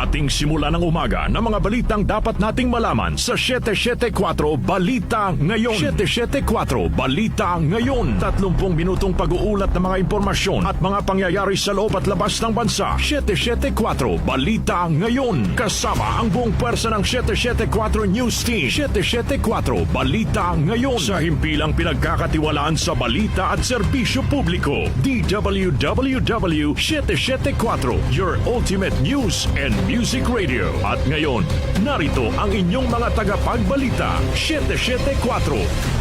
Ating simula ng umaga ng mga balitang dapat nating malaman sa 774 Balita Ngayon. 774 Balita Ngayon. 30 minutong pag-uulat ng mga impormasyon at mga pangyayari sa loob at labas ng bansa. 774 Balita Ngayon. Kasama ang buong pwersa ng 774 News Team. 774 Balita Ngayon. Sa himpilang pinagkakatiwalaan sa balita at serbisyo publiko. DWWW 774, your ultimate news and music radio. At ngayon, narito ang inyong mga tagapagbalita. 774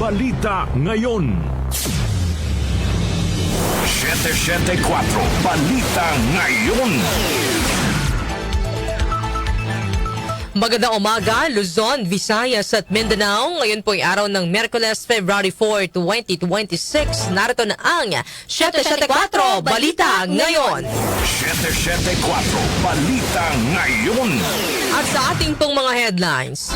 Balita Ngayon. 774 Balita Ngayon. Magandang umaga, Luzon, Visayas at Mindanao. Ngayon po ay araw ng Miyerkules, February 4, 2026. Narito na ang 774 Balita Ngayon. 774 Balita Ngayon. At sa ating pong mga headlines,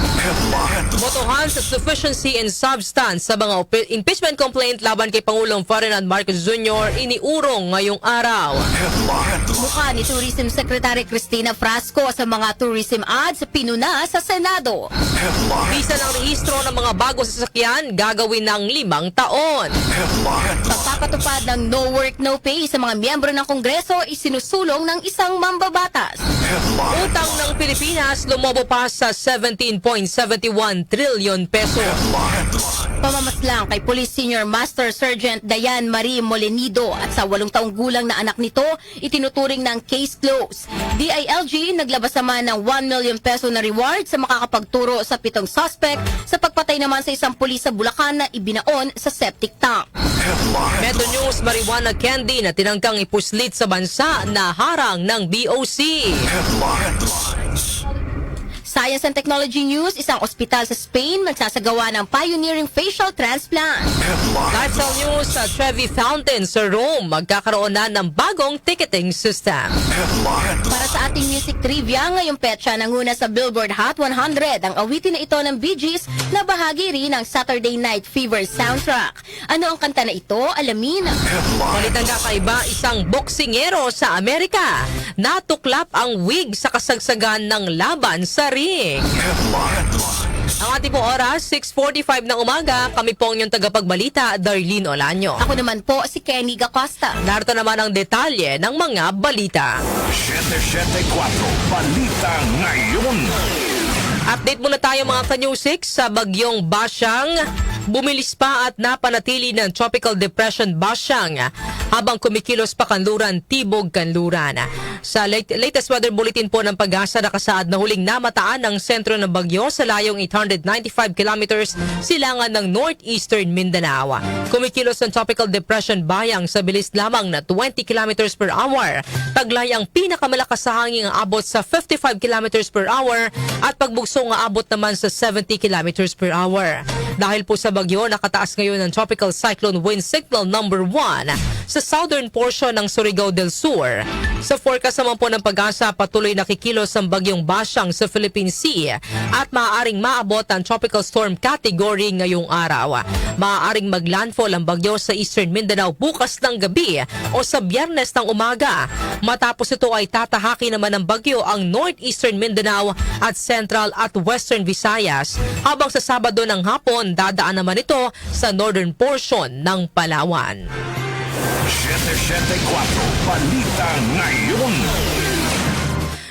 botohan sa sufficiency and substance sa mga impeachment complaint laban kay Pangulong Ferdinand Marcos Jr. iniurong ngayong araw. Mukha ni Tourism Secretary Cristina Frasco sa mga tourism ads pinuna sa Senado. Visa ng rehistro ng mga bagong sasakyan gagawin ng 5 taon. Pagpapatupad ng no work, no pay sa mga miyembro ng Kongreso isinusulong ng isang mambabatas. Utang ng Pilipinas lumobo pa sa 17.71 trillion peso. Pamamaslang kay Police Senior Master Sergeant Dayan Marie Molenido at sa 8 taong gulang na anak nito itinuturing ng case closed. DILG naglabas naman ng 1 million peso na reward sa makakapagturo sa 7 suspect sa pagpatay naman sa isang pulis sa Bulacan na ibinaon sa septic tank. Metro News, marijuana candy na tinangkang ipuslit sa bansa na harang ng BOC. Science and Technology News, isang ospital sa Spain magsasagawa ng pioneering facial transplant. Lifestyle News, sa Trevi Fountain sa Rome, magkakaroon na ng bagong ticketing system. Para sa ating music trivia, ngayong petsa nanguna sa Billboard Hot 100 ang awitin na ito ng Bee Gees na bahagi rin ng Saturday Night Fever soundtrack. Ano ang kanta na ito? Alamin. Balitang kakaiba, isang boksingero sa Amerika. Natuklap ang wig sa kasagsagan ng laban sa ring. Ang ating po oras, 6:45 ng umaga. Kami po ang inyong tagapagbalita, Darlene Olanyo. Ako naman po si Kenny Gacosta. Narito naman ang detalye ng mga balita. 774 Balita Ngayon. Update muna tayo mga ka-News 6 sa bagyong Basyang. Bumilis pa at napanatili ng Tropical Depression Basyang habang kumikilos pa kanluran, Tibog Kanluran. Sa latest weather bulletin po ng Pag-asa, nakasaad na huling namataan ng sentro ng bagyo sa layong 895 kilometers silangan ng northeastern Mindanao. Kumikilos ang Tropical Depression Bayang sa bilis lamang na 20 kilometers per hour. Taglay ang pinakamalakas sa hangin ang abot sa 55 kilometers per hour at pagbugso ang abot naman sa 70 kilometers per hour. Dahil po sa bagyo, nakataas ngayon ang Tropical Cyclone Wind Signal number 1 sa southern portion ng Surigao del Sur. Sa forecast naman po ng Pag-asa, patuloy nakikilos ang bagyong Basyang sa Philippine Sea at maaaring maabot ang tropical storm category ngayong araw. Maaaring maglandfall ang bagyo sa eastern Mindanao bukas ng gabi o sa Biyernes ng umaga. Matapos ito ay tatahaki naman ng bagyo ang northeastern Mindanao at central at western Visayas, habang sa Sabado ng hapon dadaan naman ito sa northern portion ng Palawan. 774 Balita Ngayon.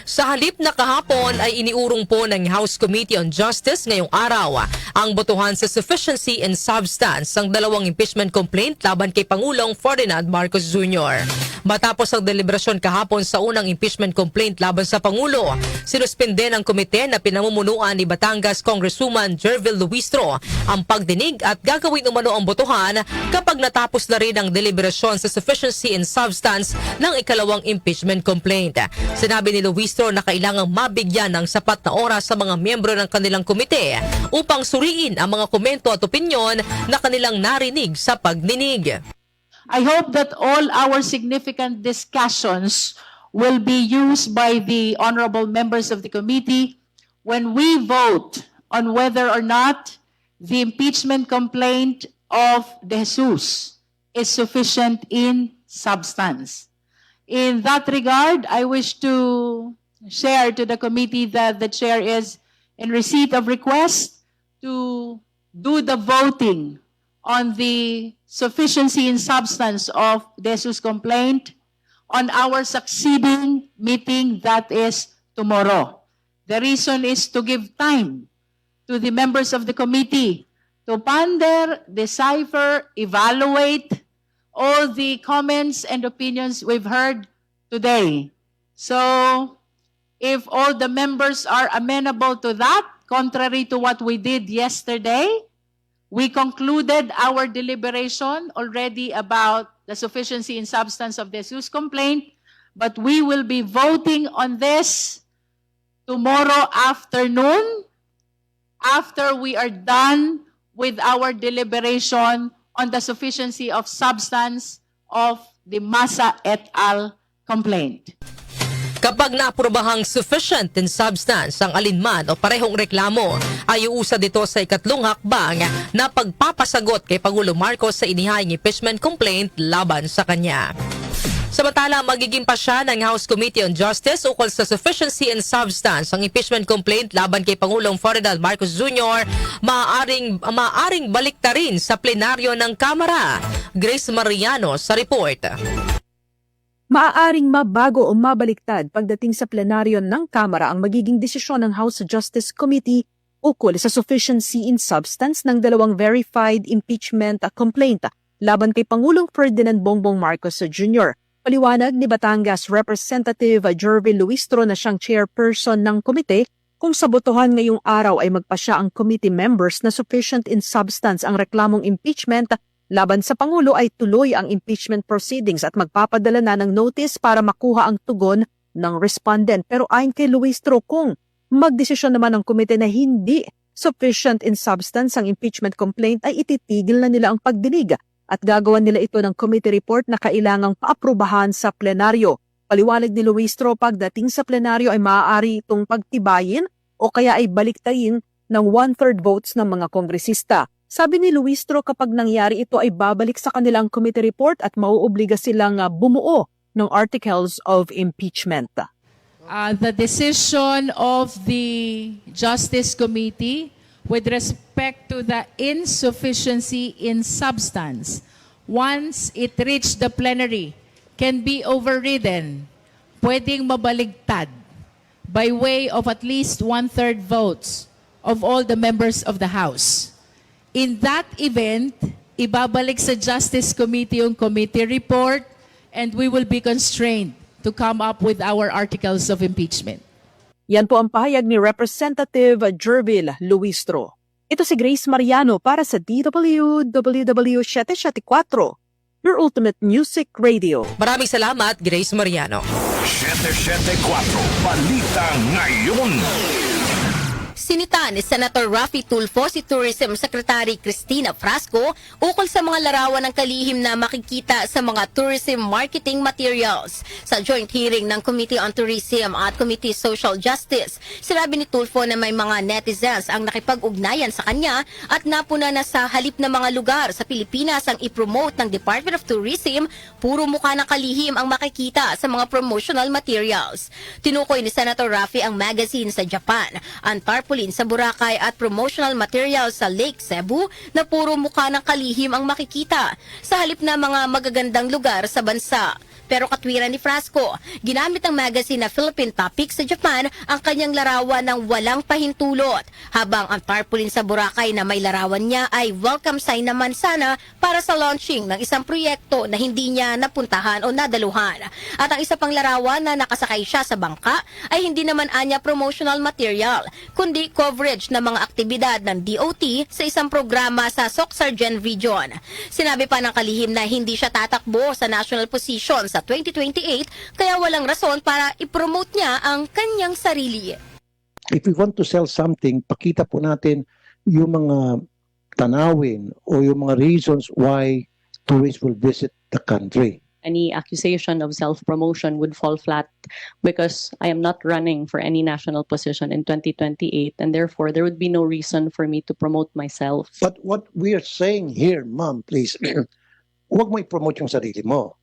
Sa halip na kahapon ay iniurong po ng House Committee on Justice ngayong araw ang botohan sa sufficiency and substance ng 2 impeachment complaint laban kay Pangulong Ferdinand Marcos Jr. Matapos ang deliberasyon kahapon sa unang impeachment complaint laban sa Pangulo, sinuspende ng komite na pinamumunuan ni Batangas Congresswoman Jervil Luistro ang pagdinig at gagawin umano ang botohan kapag natapos na rin ang deliberasyon sa sufficiency and substance ng ikalawang impeachment complaint. Sinabi ni Luistro na kailangang mabigyan ng sapat na oras sa mga miyembro ng kanilang komite upang suriin ang mga komento at opinyon na kanilang narinig sa pagdinig. I hope that all our significant discussions will be used by the honorable members of the committee when we vote on whether or not the impeachment complaint of De Jesus is sufficient in substance. In that regard, I wish to share to the committee that the chair is in receipt of request to do the voting on the sufficiency in substance of Jesus complaint on our succeeding meeting, that is tomorrow. The reason is to give time to the members of the committee to ponder, decipher, evaluate all the comments and opinions we've heard today. So, if all the members are amenable to that, contrary to what we did yesterday, we concluded our deliberation already about the sufficiency in substance of the Jesus complaint, but we will be voting on this tomorrow afternoon after we are done with our deliberation on the sufficiency of substance of the Massa et al. Complaint. Kapag naaprobahang sufficient in substance ang alinman o parehong reklamo, ay uusad ito sa ikatlong hakbang na pagpapasagot kay Pangulo Marcos sa inihayang impeachment complaint laban sa kanya. Samantala, magiging pa siya ng House Committee on Justice ukol sa sufficiency and substance ang impeachment complaint laban kay Pangulong Ferdinand Marcos Jr. Maaring baliktarin sa plenaryo ng Kamara. Grace Mariano sa report. Maaaring mabago o mabaliktad pagdating sa plenaryo ng Kamara ang magiging desisyon ng House Justice Committee ukol sa sufficiency in substance ng dalawang verified impeachment complaint laban kay Pangulong Ferdinand Bongbong Marcos Jr. Paliwanag ni Batangas Representative Jervy Luistro na siyang chairperson ng komite kung sa botohan ngayong araw ay magpasya ang committee members na sufficient in substance ang reklamong impeachment laban sa Pangulo ay tuloy ang impeachment proceedings at magpapadala na ng notice para makuha ang tugon ng respondent. Pero ayon kay Luistro, kung magdesisyon naman ang komite na hindi sufficient in substance ang impeachment complaint ay ititigil na nila ang pagdinig at gagawan nila ito ng committee report na kailangang paaprubahan sa plenaryo. Paliwanag ni Luistro, pagdating sa plenaryo ay maaari itong pagtibayin o kaya ay baliktayin ng 1/3 votes ng mga kongresista. Sabi ni Luistro, kapag nangyari ito ay babalik sa kanilang committee report at mauobliga silang bumuo ng articles of impeachment. The decision of the Justice Committee with respect to the insufficiency in substance, once it reached the plenary, can be overridden, pwedeng mabaligtad by way of at least 1/3 votes of all the members of the House. In that event, ibabalik sa Justice Committee yung committee report and we will be constrained to come up with our articles of impeachment. Yan po ang pahayag ni Representative Jervil Luistro. Ito si Grace Mariano para sa DWWW 774, your ultimate music radio. Maraming salamat, Grace Mariano. 774 Balita Ngayon. Sinita ni Senator Raffy Tulfo si Tourism Secretary Cristina Frasco ukol sa mga larawan ng kalihim na makikita sa mga tourism marketing materials. Sa joint hearing ng Committee on Tourism at Committee Social Justice, sinabi ni Tulfo na may mga netizens ang nakipag-ugnayan sa kanya at napuna na sa halip na mga lugar sa Pilipinas ang ipromote ng Department of Tourism, puro mukha ng kalihim ang makikita sa mga promotional materials. Tinukoy ni Senator Raffy ang magazine sa Japan, ang tarpaulin sa Boracay at promotional materials sa Lake Cebu na puro mukha ng kalihim ang makikita sa halip na mga magagandang lugar sa bansa. Pero katwiran ni Frasco, ginamit ang magazine na Philippine Topics sa Japan ang kanyang larawan ng walang pahintulot, habang ang tarpaulin sa Boracay na may larawan niya ay welcome sign naman sana para sa launching ng isang proyekto na hindi niya napuntahan o nadaluhan. At ang isa pang larawan na nakasakay siya sa bangka ay hindi naman anya promotional material, kundi coverage ng mga aktibidad ng DOT sa isang programa sa Soc-Sargen Region. Sinabi pa ng kalihim na hindi siya tatakbo sa national position sa 2028 kaya walang rason para i-promote niya ang kanyang sarili. If we want to sell something, pakita po natin yung mga tanawin o yung mga reasons why tourists will visit the country. Any accusation of self-promotion would fall flat because I am not running for any national position in 2028 and therefore there would be no reason for me to promote myself. But what we are saying here, ma'am, please, huwag mo i-promote yung sarili mo.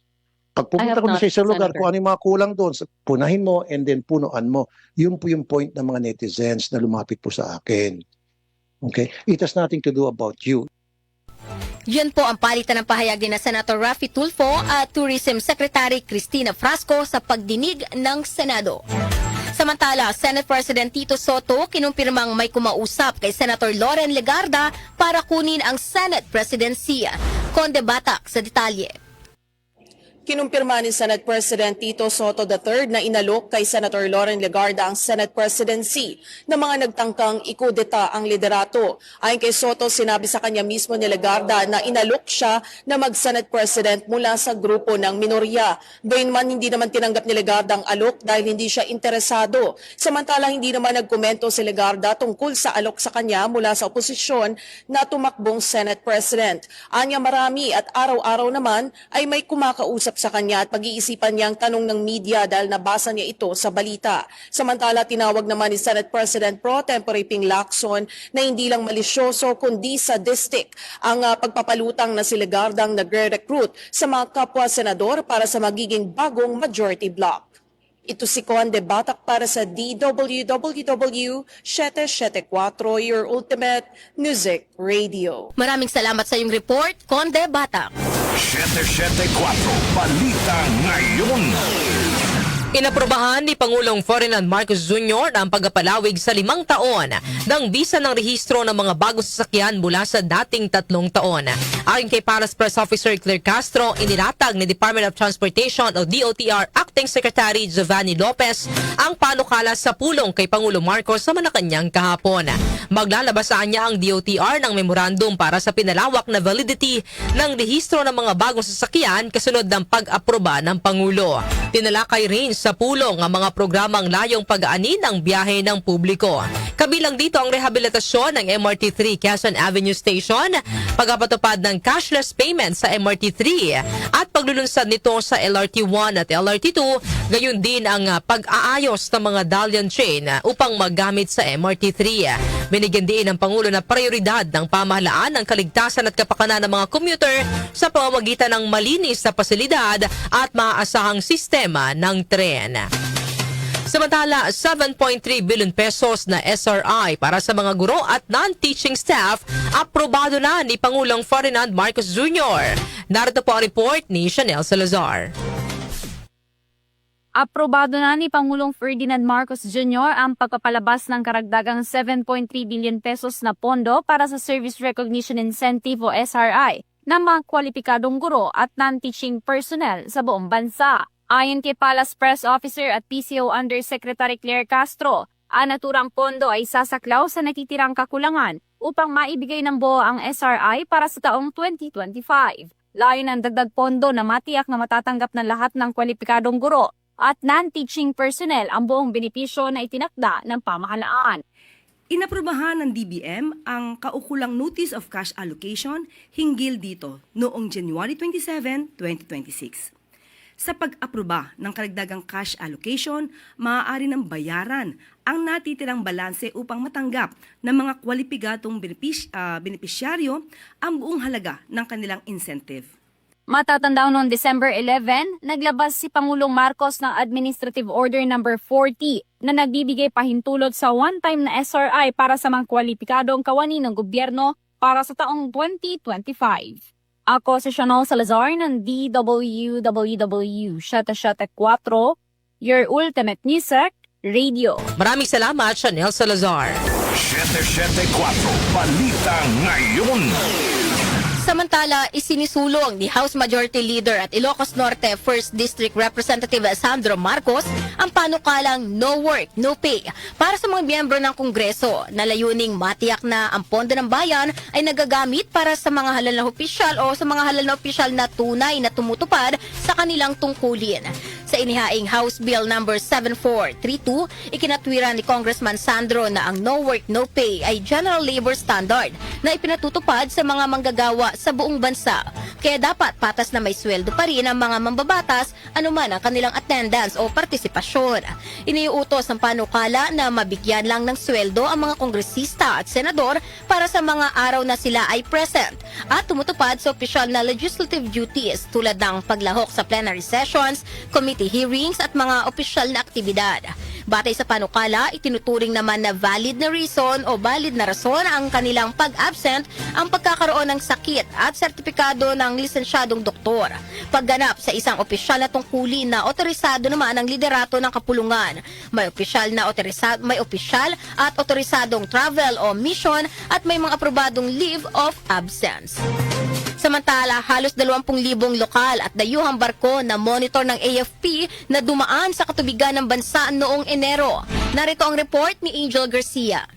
Pag I pumunta have ko na not, sa isang lugar, Senator. kung ano yung mga kulang doon, punahin mo and then punuan mo. Yun po yung point ng mga netizens na lumapit po sa akin. Okay? It has nothing to do about you. Yan po ang palitan ng pahayag ni na Senator Raffy Tulfo at Tourism Secretary Cristina Frasco sa pagdinig ng Senado. Samantala, Senate President Tito Soto kinumpirmang may kumausap kay Senator Loren Legarda para kunin ang Senate presidency. Conde Batak sa detalye. Kinumpirma ni Senate President Tito Soto III na inalok kay Senator Loren Legarda ang Senate presidency ng mga nagtangkang ikudeta ang liderato. Ayon kay Soto, sinabi sa kanya mismo ni Legarda na inalok siya na mag-Senate President mula sa grupo ng minorya. Gayunman, hindi naman tinanggap ni Legarda ang alok dahil hindi siya interesado. Samantala, hindi naman nagkomento si Legarda tungkol sa alok sa kanya mula sa oposisyon na tumakbong Senate President. Anya marami at araw-araw naman ay may kumakausap sa kanya at pag-iisipan niyang tanong ng media dahil nabasa niya ito sa balita. Samantala, tinawag naman ni Senate President Pro Tempore Ping Lacson na hindi lang malisyoso kundi sadistic ang pagpapalutang na si Legardang nagre-recruit sa mga kapwa senador para sa magiging bagong majority bloc. Ito si Conde Batak para sa DWWW 774, your ultimate music radio. Maraming salamat sa iyong report, Conde Batak. 774 Balita Ngayon. Inaprobahan ni Pangulong Ferdinand Marcos Jr. ang pagpapalawig sa 5 taon ng bisa ng rehistro ng mga bagong sasakyan mula sa dating 3 taon. Ayon kay Palace Press Officer Claire Castro, inilatag ni Department of Transportation o DOTR Acting Secretary Giovanni Lopez ang panukala sa pulong kay Pangulo Marcos sa Malacanang kahapon. Maglalabasaan niya ang DOTR ng memorandum para sa pinalawak na validity ng rehistro ng mga bagong sasakyan kasunod ng pag-aproba ng Pangulo. Tinalakay rin sa pulong ang mga programang layong pag-aanin ng biyahe ng publiko. Kabilang dito ang rehabilitasyon ng MRT3 Quezon Avenue Station, pagpapatupad ng cashless payment sa MRT3 at paglulunsad nito sa LRT1 at LRT2, gayon din ang pag-aayos ng mga dalian chain upang magamit sa MRT3. Binigyan din ng Pangulo na prioridad ng pamahalaan ang kaligtasan at kapakanan ng mga commuter sa pamamagitan ng malinis na pasilidad at maaasahang sistema ng tren. Samantala, 7.3 billion pesos na SRI para sa mga guro at non-teaching staff aprobado na ni Pangulong Ferdinand Marcos Jr. Narito po ang report ni Chanel Salazar. Aprobado na ni Pangulong Ferdinand Marcos Jr. ang pagpapalabas ng karagdagang 7.3 billion pesos na pondo para sa Service Recognition Incentive o SRI ng mga kwalipikadong guro at non-teaching personnel sa buong bansa. Ayon kay Palace Press Officer at PCO Undersecretary Claire Castro, ang naturang pondo ay sasaklaw sa natitirang kakulangan upang maibigay ng buo ang SRI para sa taong 2025. Layon ang dagdag pondo na matiyak na matatanggap ng lahat ng kwalipikadong guro at non-teaching personnel ang buong benepisyo na itinakda ng pamahalaan. Inaprubahan ng DBM ang kaukulang Notice of Cash Allocation hinggil dito noong January 27, 2026. Sa pag-aproba ng karagdagang cash allocation, maaari ng bayaran ang natitirang balanse upang matanggap ng mga kwalipikadong benepisyaryo ang buong halaga ng kanilang incentive. Matatandaan noong December 11, naglabas si Pangulong Marcos ng Administrative Order No. 40 na nagbibigay pahintulot sa one-time na SRI para sa mga kwalipikadong kawani ng gobyerno para sa taong 2025. Ako si Chanel Salazar ng DWWW 774, your ultimate music radio. Maraming salamat, Chanel Salazar. 774 Balita Ngayon. Samantala, isinisulong ni House Majority Leader at Ilocos Norte 1st District Representative Sandro Marcos ang panukalang No Work, No Pay para sa mga miyembro ng Kongreso na layuning matiyak na ang pondo ng bayan ay nagagamit para sa mga halal na opisyal o sa mga halal na opisyal na tunay na tumutupad sa kanilang tungkulin. Sa inihaing House Bill No. 7432, ikinatwiran ni Congressman Sandro na ang No Work, No Pay ay General Labor Standard na ipinatutupad sa mga manggagawa sa buong bansa. Kaya dapat patas na may sweldo pa rin ang mga mambabatas anuman ang kanilang attendance o partisipasyon. Iniuutos ng panukala na mabigyan lang ng sweldo ang mga kongresista at senador para sa mga araw na sila ay present at tumutupad sa opisyal na legislative duties tulad ng paglahok sa plenary sessions, committee hearings at mga opisyal na aktibidad. Batay sa panukala, itinuturing naman na valid na reason o valid na rason ang kanilang pag-absent ang pagkakaroon ng sakit at sertipikado ng lisensyadong doktor. Pagganap sa isang opisyal na tungkulin na otorisado naman ang liderato ng kapulungan. May opisyal at otorisadong travel o mission at may mga aprobadong leave of absence. Samantala, halos 20,000 lokal at dayuhang barko na monitor ng AFP na dumaan sa katubigan ng bansa noong Enero. Narito ang report ni Angel Garcia.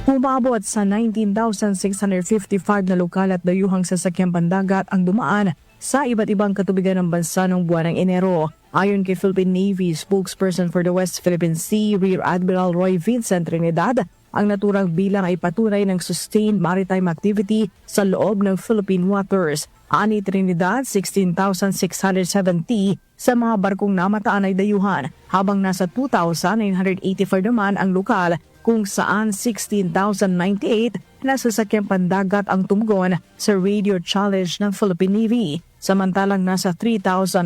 Umabot sa 19,655 na lokal at dayuhang sasakyang pandagat ang dumaan sa iba't ibang katubigan ng bansa noong buwan ng Enero. Ayon kay Philippine Navy spokesperson for the West Philippine Sea, Rear Admiral Roy Vincent Trinidad, ang naturang bilang ay patunay ng sustained maritime activity sa loob ng Philippine waters. Ani Trinidad, 16,670 sa mga barkong namataan ay dayuhan, habang nasa 2,984 naman ang lokal, kung saan 16,098 na sasakyang pandagat ang tumugon sa radio challenge ng Philippine Navy. Samantalang nasa 3,557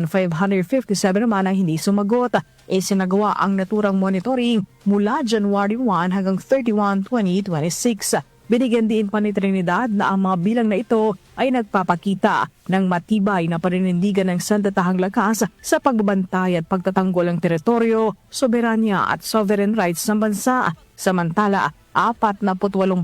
naman ang hindi sumagot. Isinagawa ang naturang monitoring mula January 1 hanggang 31, 2026. Binigyan din pa ni Trinidad na ang mga bilang na ito ay nagpapakita ng matibay na paninindigan ng sandatahang lakas sa pagbabantay at pagtatanggol ng teritoryo, soberanya at sovereign rights ng bansa. Samantala, 48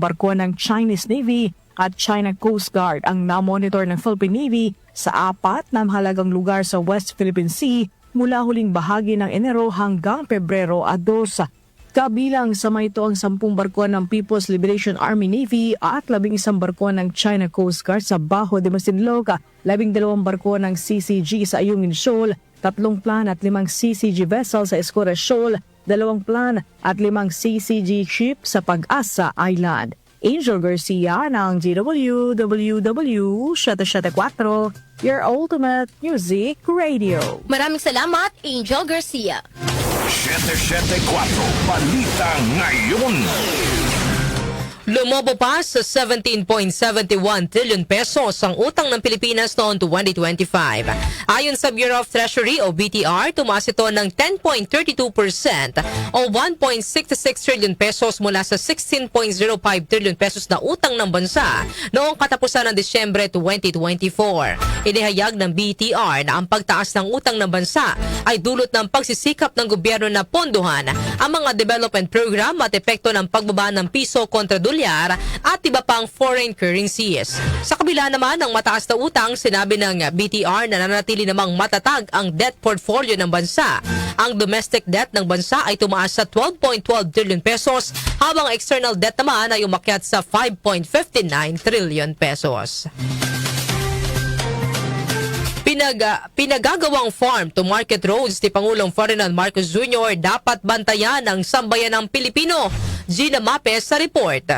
barko ng Chinese Navy at China Coast Guard ang na-monitor ng Philippine Navy sa 4 na mahalagang lugar sa West Philippine Sea mula huling bahagi ng Enero hanggang Pebrero 2. Kabilang sa mga ito ang 10 barko ng People's Liberation Army Navy at 11 barko ng China Coast Guard sa Bajo de Masinloc, 12 barko ng CCG sa Ayungin Shoal, 3 plan at 5 CCG vessel sa Escora Shoal, 2 plan at 5 CCG ship sa Pag-asa Island. Angel Garcia ng GWWW 774, your ultimate music radio. Maraming salamat, Angel Garcia. 774 Balita Ngayon. Lumobo pa sa 17.71 trillion pesos ang utang ng Pilipinas noong 2025. Ayon sa Bureau of Treasury o BTR, tumaas ito ng 10.32% o 1.66 trillion pesos mula sa 16.05 trillion pesos na utang ng bansa noong katapusan ng Disyembre 2024. Inihayag ng BTR na ang pagtaas ng utang ng bansa ay dulot ng pagsisikap ng gobyerno na pondohan ang mga development program at epekto ng pagbaba ng piso kontra dolyar at iba pang foreign currencies. Sa kabila naman ng mataas na utang, sinabi ng BTR na nananatili namang matatag ang debt portfolio ng bansa. Ang domestic debt ng bansa ay tumaas sa 12.12 trillion pesos habang external debt naman ay umakyat sa 5.59 trillion pesos. Pinagagawang farm-to-market roads ni Pangulong Ferdinand Marcos Jr. dapat bantayan ng sambayan ng Pilipino. Gina Mapes sa report.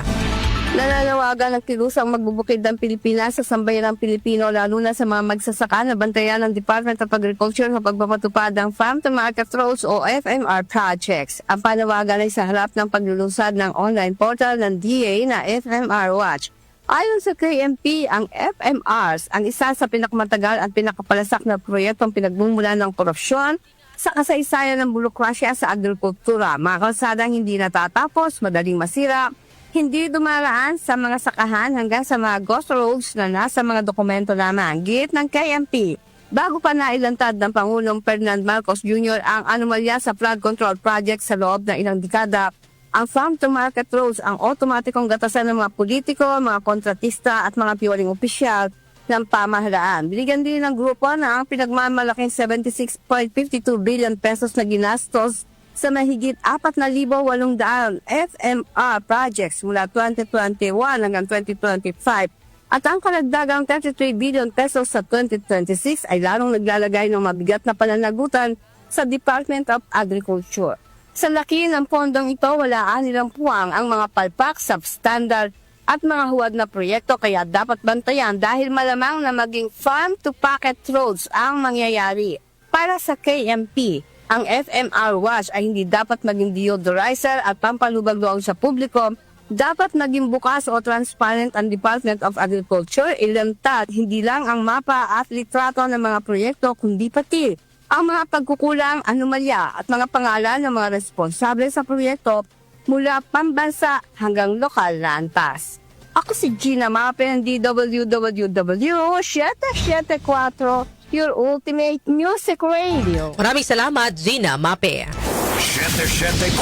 Nananawagan ng kilusang magbubukid ng Pilipinas sa sambayan ng Pilipino lalo na sa mga magsasaka na bantayan ng Department of Agriculture sa pagpapatupad ng Farm-to-Market Roads o FMR projects. Ang panawagan ay sa harap ng paglulunsad ng online portal ng DA na FMR Watch. Ayon sa KMP, ang FMRs ang isa sa pinakamatagal at pinakapalasak na proyektong pinagmumulan ng korupsyon sa kasaysayan ng burokrasya sa agrikultura. Mga kalsadang hindi natatapos, madaling masira, hindi dumaraan sa mga sakahan hanggang sa mga ghost roads na nasa mga dokumento lamang. Git ng KMP, bago pa nailantad ng Pangulong Ferdinand Marcos Jr. ang anomalya sa flood control project sa loob ng ilang dekada, ang farm-to-market roads ang otomatikong gatasan ng mga politiko, mga kontratista at mga piwaling opisyal ng pamahalaan. Binigyan din ng grupo na ang pinagmamalaking 76.52 billion pesos na ginastos sa mahigit 4,800 FMR projects mula 2021 hanggang 2025. At ang karagdagang 33 billion pesos sa 2026 ay lalong naglalagay ng mabigat na pananagutan sa Department of Agriculture. Sa laki ng pondong ito, walaan nilang puwang ang mga palpak, substandard at mga huwag na proyekto kaya dapat bantayan dahil malamang na maging farm-to-pocket roads ang mangyayari. Para sa KMP, ang FMR Watch ay hindi dapat maging deodorizer at pampalubag doon sa publiko. Dapat maging bukas o transparent ang Department of Agriculture, ilamtad hindi lang ang mapa at litrato ng mga proyekto kundi pati ang mga pagkukulang, anomalya at mga pangalan ng mga responsable sa proyekto mula pambansa hanggang lokal na antas. Ako si Gina Mape ng DWWW774, your ultimate music radio. Maraming salamat, Gina Mape. 774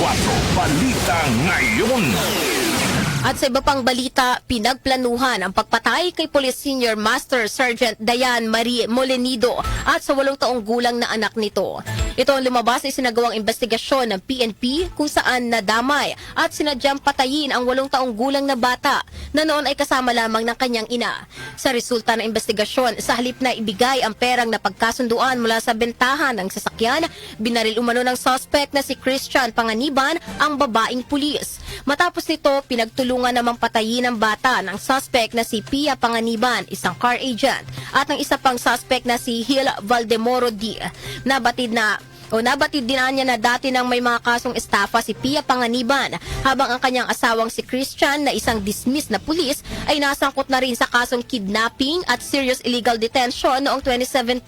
Balita Ngayon. At sa iba pang balita, pinagplanuhan ang pagpatay kay Police Senior Master Sergeant Dayan Marie Molenido at sa 8 taong gulang na anak nito. Ito ang lumabas sa isinagawang investigasyon ng PNP kung saan nadamay at sinadyang patayin ang 8 taong gulang na bata na noon ay kasama lamang ng kanyang ina. Sa resulta ng investigasyon, sa halip na ibigay ang perang na pagkasunduan mula sa bentahan ng sasakyan, binaril umano ng suspect na si Christian Panganiban ang babaeng pulis. Matapos nito, pinagtulungan namang patayin ng bata ng suspect na si Pia Panganiban, isang car agent, at ng isa pang suspect na si Hil Valdemoro D. Nabatid din niya na dati nang may mga kasong estafa si Pia Panganiban, habang ang kanyang asawang si Christian na isang dismissed na pulis ay nasangkot na rin sa kasong kidnapping at serious illegal detention noong 2017.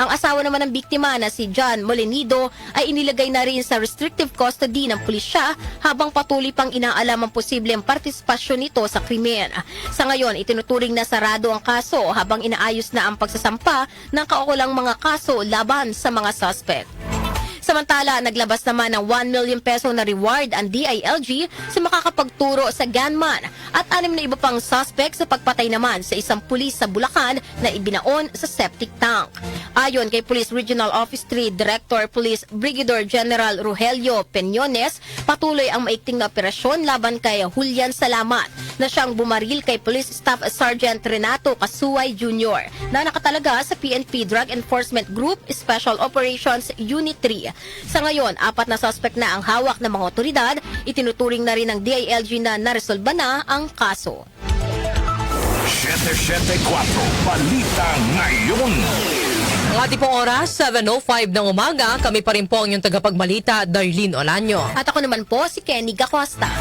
Ang asawa naman ng biktima na si John Molenido ay inilagay na rin sa restrictive custody ng pulisya habang patuloy pang inaalam ang posibleng partisipasyon nito sa krimen. Sa ngayon, itinuturing na sarado ang kaso habang inaayos na ang pagsasampa ng kaukulang mga kaso laban sa mga suspect. Samantala, naglabas naman ng 1 million peso na reward ang DILG sa makakapagturo sa gunman at 6 na iba pang suspect sa pagpatay naman sa isang pulis sa Bulacan na ibinaon sa septic tank. Ayon kay Police Regional Office 3 Director Police Brigadier General Rogelio Peñones, patuloy ang maikting na operasyon laban kay Julian Salamat na siyang bumaril kay Police Staff Sergeant Renato Casuay Jr. na nakatalaga sa PNP Drug Enforcement Group Special Operations Unit 3. Sa ngayon, 4 na suspect na ang hawak ng mga otoridad. Itinuturing na rin ng DILG na naresolba na ang kaso. 774 Balita Ngayon. Ang ating pong oras, 7:05 ng umaga. Kami pa rin po ang inyong tagapagbalita, Darlene Olanyo. At ako naman po si Kenny Gacosta.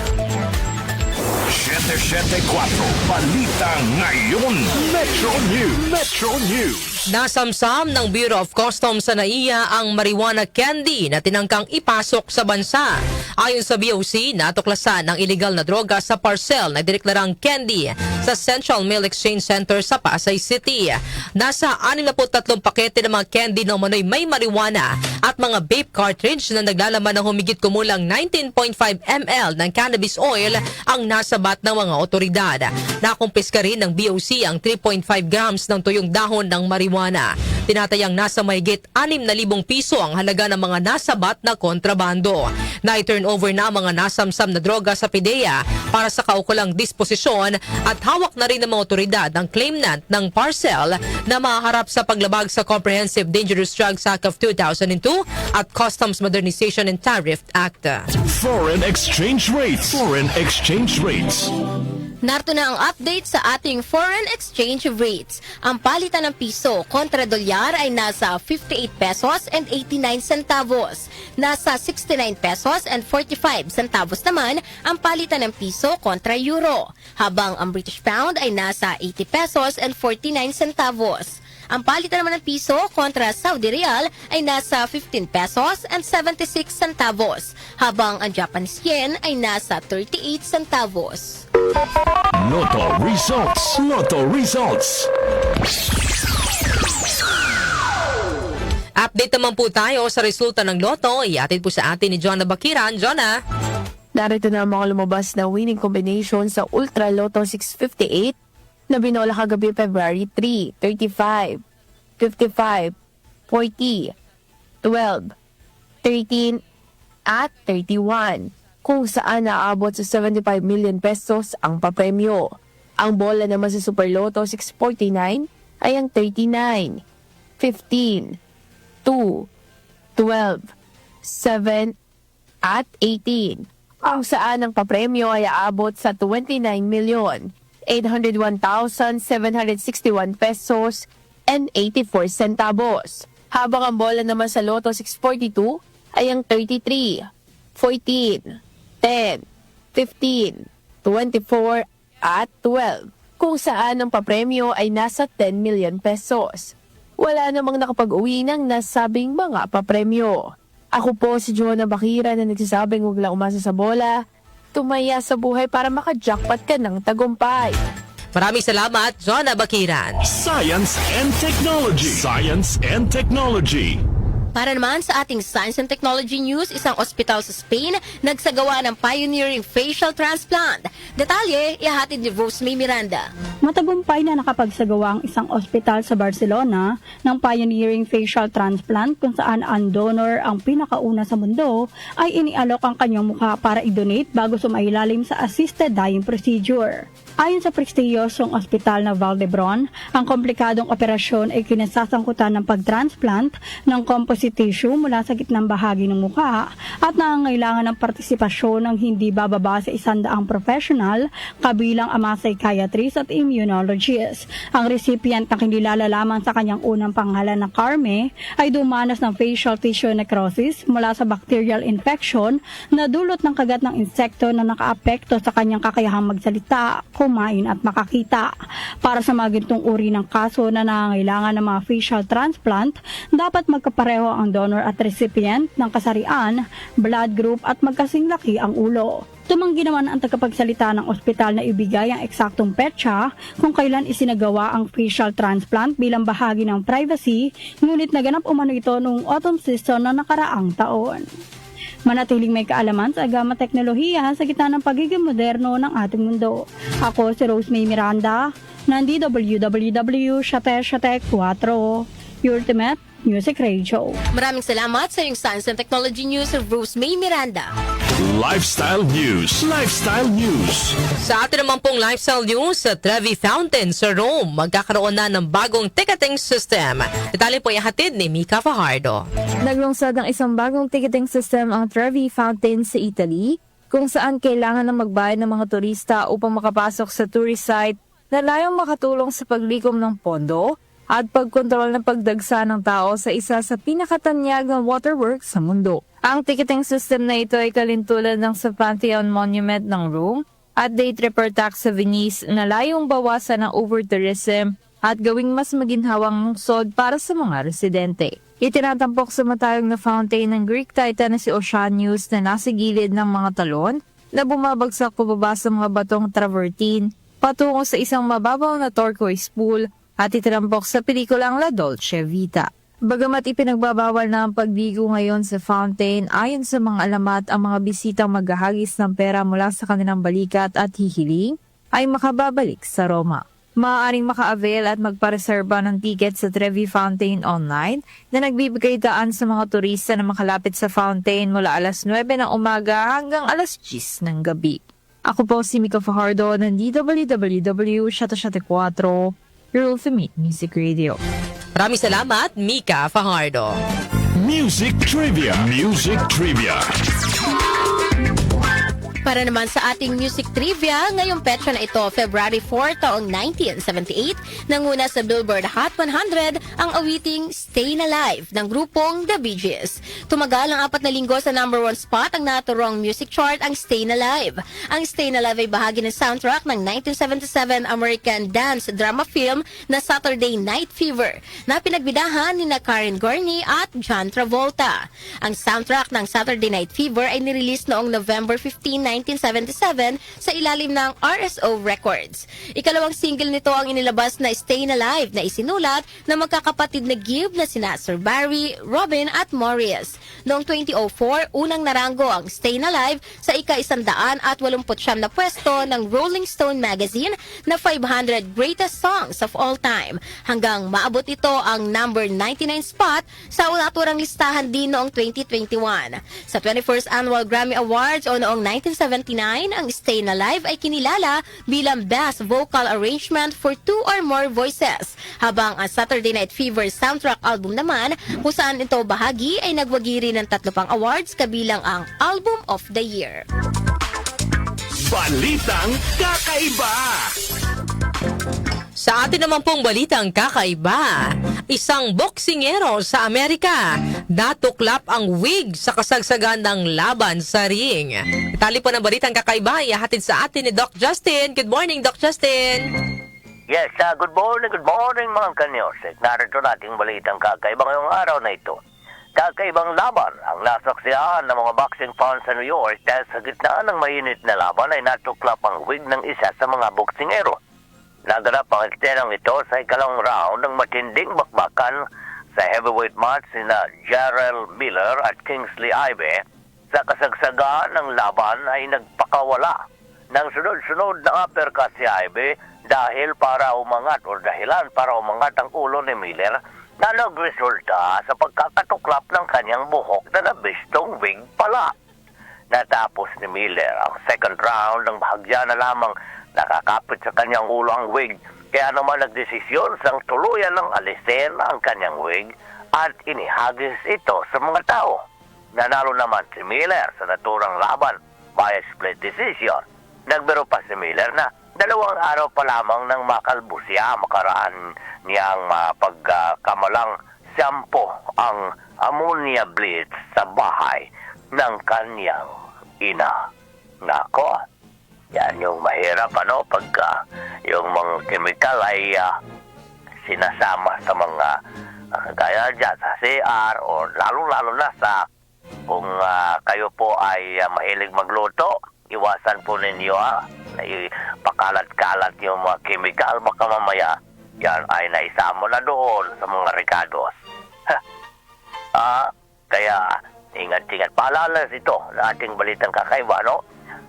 774 Balita Ngayon. Metro News. Metro News. Nasamsam ng Bureau of Customs sa NAIA ang marijuana candy na tinangkang ipasok sa bansa. Ayon sa BOC, natuklasan ng illegal na droga sa parcel na dineklarang candy sa Central Mail Exchange Center sa Pasay City. Nasa 63 pakete ng mga candy na umano'y may marijuana at mga vape cartridge na naglalaman ng humigit kumulang 19.5 ml ng cannabis oil ang nasabat ng mga otoridad. Nakumpiska rin ng BOC ang 3.5 grams ng tuyong dahon ng marijuana. Tinatayang nasa mahigit 6,000 piso ang halaga ng mga nasabat na kontrabando. Na-turn over na ang mga nasamsam na droga sa PIDEA para sa kaukulang disposisyon at hawak na rin ng mga otoridad ang claimant ng parcel na maharap sa paglabag sa Comprehensive Dangerous Drugs Act of 2002 at Customs Modernization and Tariff Act. Foreign exchange rates. Foreign exchange rates. Narito na ang update sa ating foreign exchange rates. Ang palitan ng piso kontra dolyar ay nasa 58 pesos and 89 centavos. Nasa 69 pesos and 45 centavos naman ang palitan ng piso kontra euro. Habang ang British pound ay nasa 80 pesos and 49 centavos. Ang palitan naman ng piso kontra Saudi Real ay nasa 15 pesos and 76 centavos, habang ang Japanese yen ay nasa 38 centavos. Lotto results. Lotto results. Update naman po tayo sa resulta ng Lotto. Iatid po sa atin ni Jonah Bakiran. Jonah. Narito na ang mga lumabas na winning combination sa Ultra Lotto 658 na binola kagabi February 3, 35, 55, 40, 12, 13, at 31, kung saan naabot sa 75 million pesos ang papremyo. Ang bola naman sa Super Lotto 649 ay ang 39, 15, 2, 12, 7, at 18. Ang saan ang papremyo ay aabot sa 29,801,761 pesos and 84 centavos. Habang ang bola naman sa Lotto 642 ay ang 33, 14, 10, 15, 24 at 12, kung saan ang papremyo ay nasa 10 million pesos. Wala namang nakapag-uwi ng nasabing mga papremyo. Ako po si Joanna Bakira na nagsasabing huwag lang umasa sa bola, tumaya sa buhay para maka-jackpot ka ng tagumpay. Maraming salamat, Joanna Bakiran. Science and Technology. Science and Technology. Para naman sa ating Science and Technology News, isang ospital sa Spain nagsagawa ng pioneering facial transplant. Detalye, ihahatid ni Rose May Miranda. Matagumpay na nakapagsagawa ang isang ospital sa Barcelona ng pioneering facial transplant kung saan ang donor ang pinakauna sa mundo ay inialok ang kanyang mukha para i-donate bago sumailalim sa assisted dying procedure. Ayon sa prestiyosong ospital na Valdebron, ang komplikadong operasyon ay kinasasangkutan ng pagtransplant ng composite tissue mula sa gitnang bahagi ng mukha at nangangailangan ng partisipasyon ng hindi bababa sa 100 professional kabilang ang mga psychiatrist at immunologist. Ang recipient na kinilala lamang sa kanyang unang pangalan na Carme ay dumanas ng facial tissue necrosis mula sa bacterial infection na dulot ng kagat ng insekto na nakaapekto sa kanyang kakayahang magsalita, kumain at makakita. Para sa mga ganitong uri ng kaso na nangangailangan ng mga facial transplant, dapat magkapareho ang donor at recipient ng kasarian, blood group at magkasing laki ang ulo. Tumanggi naman ang tagapagsalita ng ospital na ibigay ang eksaktong petsa kung kailan isinagawa ang facial transplant bilang bahagi ng privacy, ngunit naganap umano ito noong autumn season na nakaraang taon. Manatiling may kaalaman sa agama teknolohiya sa gitna ng pagiging moderno ng ating mundo. Ako si Rose May Miranda, ng DWWW 774, Ultimate Music Radio. Maraming salamat sa iyong Science and Technology News of Rose May Miranda. Lifestyle News. Lifestyle News. Sa atin naman pong lifestyle news, sa Trevi Fountain sa Rome, magkakaroon na ng bagong ticketing system. Detalye po ihatid ni Mika Fajardo. Naglungsad ng isang bagong ticketing system ang Trevi Fountain sa Italy, kung saan kailangan na magbayad ng mga turista upang makapasok sa tourist site na layong makatulong sa paglikom ng pondo at pagkontrol ng pagdagsa ng tao sa isa sa pinakatanyag ng waterworks sa mundo. Ang ticketing system na ito ay kalintulad ng sa Pantheon Monument ng Rome at day tripper tax sa Venice na layong bawasan ng over-tourism at gawing mas maginhawang lungsod para sa mga residente. Itinatampok sa matayog na fountain ng Greek titan na si Oceanus na nasa gilid ng mga talon na bumabagsak pababa sa mga batong travertine patungo sa isang mababaw na turquoise pool at itinampok sa pelikulang La Dolce Vita. Bagamat ipinagbabawal na ang pagdigo ngayon sa fountain, ayon sa mga alamat, ang mga bisitang maghahagis ng pera mula sa kanilang balikat at hihiling ay makababalik sa Roma. Maaaring maka-avail at magpareserba ng ticket sa Trevi Fountain online na nagbibigay daan sa mga turista na makalapit sa fountain mula alas 9 ng umaga hanggang alas 10 ng gabi. Ako po si Mika Fajardo ng DWWW 774, your ultimate music radio. Maraming salamat, Mika Fajardo. Music Trivia. Music Trivia. Para naman sa ating music trivia, ngayong petsa na ito, February 4 taong 1978, nanguna sa Billboard Hot 100 ang awiting Stayin' Alive ng grupong The Bee Gees. Tumagal ang 4 na linggo sa number 1 spot ang naturong music chart ang Stayin' Alive. Ang Stayin' Alive ay bahagi ng soundtrack ng 1977 American dance drama film na Saturday Night Fever na pinagbidahan ni Karen Gorney at John Travolta. Ang soundtrack ng Saturday Night Fever ay nirelease noong November 15, 1977 sa ilalim ng RSO Records. Ikalawang single nito ang inilabas na Stayin' Alive na isinulat ng magkakapatid na Gibb na sina Sir Barry, Robin at Maurice. Noong 2004, unang naranggo ang Stayin' Alive sa ika-189 na pwesto ng Rolling Stone magazine na 500 greatest songs of all time hanggang maabot ito ang number 99 spot sa naturang listahan din noong 2021. Sa 21st Annual Grammy Awards o noong 1979, ang Stayin' Alive ay kinilala bilang Best Vocal Arrangement for 2 or More Voices, habang ang Saturday Night Fever soundtrack album naman, kung saan ito bahagi, ay nagwagi rin ng 3 pang awards kabilang ang Album of the Year. Balitang Kakaiba. Sa atin naman pong balitang kakaiba, isang boksingero sa Amerika natuklap ang wig sa kasagsagan ng laban sa ring. Itali po ng balitang kakaiba, ihahatid sa atin ni Doc Justin. Good morning, Doc Justin. Yes, good morning mga kanyosek. Narito nating balitang kakaiba ngayong araw na ito. Kakaibang laban ang nasaksihan ng mga boxing fans sa New York dahil sa gitna ng mainit na laban ay natuklap ang wig ng isa sa mga boksingero. Naganap ang ekstenong ito sa ikalawang round ng matinding bakbakan sa heavyweight match sina Jarrell Miller at Kingsley Ibe. Sa kasagsagaan ng laban ay nagpakawala ng sunod-sunod na uppercut si Ibe dahilan para umangat ang ulo ni Miller na nagresulta sa pagkakatuklap ng kanyang buhok na nabistong wig pala. Natapos ni Miller ang second round ng bahagya na lamang nakakapit sa kanyang ulo ang wig, kaya naman nagdesisyon sang tuluyan ng alisin ang kanyang wig at inihagis ito sa mga tao. Nanalo naman si Miller sa naturang laban by a split decision. Nagbiro pa si Miller na 2 araw pa lamang nang makalbo siya makaraan niyang pagkamalang sampo ang ammonia bleach sa bahay ng kanyang ina. Nako, yan yung mahirap pagka yung mga chemical ay sinasama sa mga kagaya dyan sa CR o lalo-lalo na sa kung kayo po ay mahilig magluto, iwasan po ninyo na pakalat-kalat yung mga chemical, baka mamaya yan ay naisama na doon sa mga recados. Kaya ingat-ingat. Paalala ito na ating balitang kakaiba, no?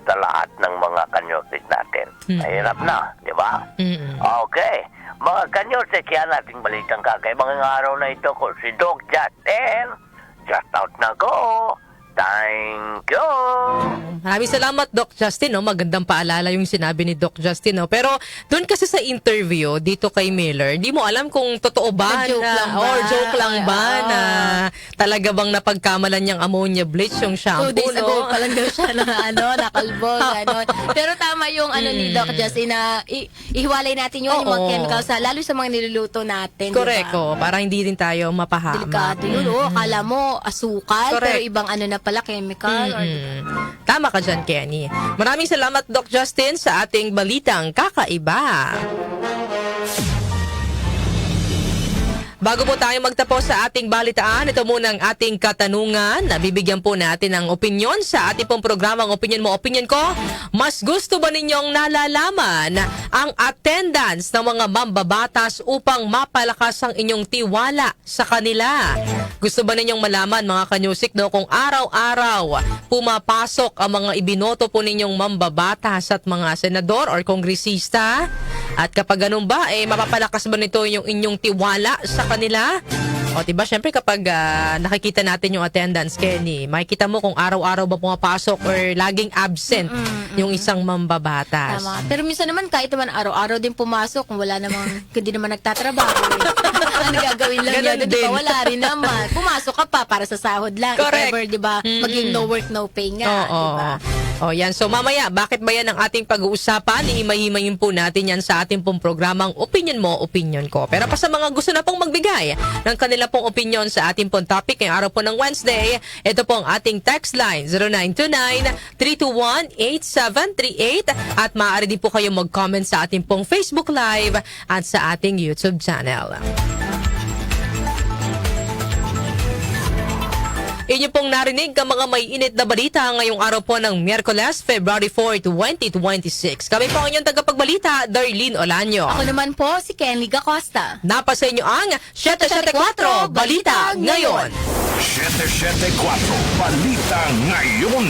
Sa lahat ng mga kanyosik natin. Mahirap na, di ba? Okay. Mga kanyosik, yan ating balitang kakaiba ngayong araw na ito ko si Doc Justin. Just out na ko. Thank you! Maraming salamat, Doc Justin. No? Magandang paalala yung sinabi ni Doc Justin. No? Pero doon kasi sa interview dito kay Miller, di mo alam kung totoo ba Joke lang ba? or joke lang ba na talaga bang napagkamalan niyang ammonia bleach yung 2 shampoo. days ago No? pa lang daw siya na nakalbo, gano'n. Pero tama yung ni Doc Justin na ihiwalay natin yung mga chemicals, lalo sa mga niluluto natin. Correct, diba? para hindi din tayo mapahama. Delikado yun, akala mo asukal, Correct. pero ibang na pala chemical. Tama ka dyan, Kenny. Maraming salamat, Doc Justin, sa ating balitang kakaiba. Bago po tayo magtapos sa ating balitaan, ito muna ang ating katanungan. Nabibigyan po natin ng opinyon sa ating pong programang Opinyon Mo, Opinyon Ko. Mas gusto ba ninyong nalalaman ang attendance ng mga mambabatas upang mapalakas ang inyong tiwala sa kanila? Gusto ba ninyong malaman, mga kanyusik, no, kung araw-araw pumapasok ang mga ibinoto po ninyong mambabatas at mga senador or kongresista? At kapag ganun ba, mapapalakas ba nito yung inyong tiwala sa kanila? O diba, syempre kapag nakikita natin yung attendance, Kenny, makikita mo kung araw-araw ba pumapasok or laging absent yung isang mambabatas. Tama. Pero minsan naman, kahit naman araw-araw din pumasok, kung wala namang, hindi naman nagtatrabaho. Ano gagawin lang Ganun yun? Diba? Wala rin naman. Pumasok ka pa para sa sahod lang. Correct. If ever, diba, maging no work, no pay nga. Diba? O yan, so mamaya, bakit ba yan ang ating pag-uusapan? Ihimay-himayin po natin yan sa ating pong programang Opinion Mo, Opinion Ko. Pero pa sa mga gusto na pong magbigay ng kanila pong opinion sa ating pong topic ngayong araw po ng Wednesday, ito po ang ating text line 0929-321-8738 at maaari din po kayo mag-comment sa ating pong Facebook Live at sa ating YouTube channel. Inyo pong narinig ang mga may init na balita ngayong araw po ng Miyerkules, February 4, 2026. Kami po ang inyong tagapagbalita, Darlene Olanyo. Ako naman po, si Kenny Gacosta. Napasa inyo ang 774 Balita Ngayon. 774 Balita Ngayon.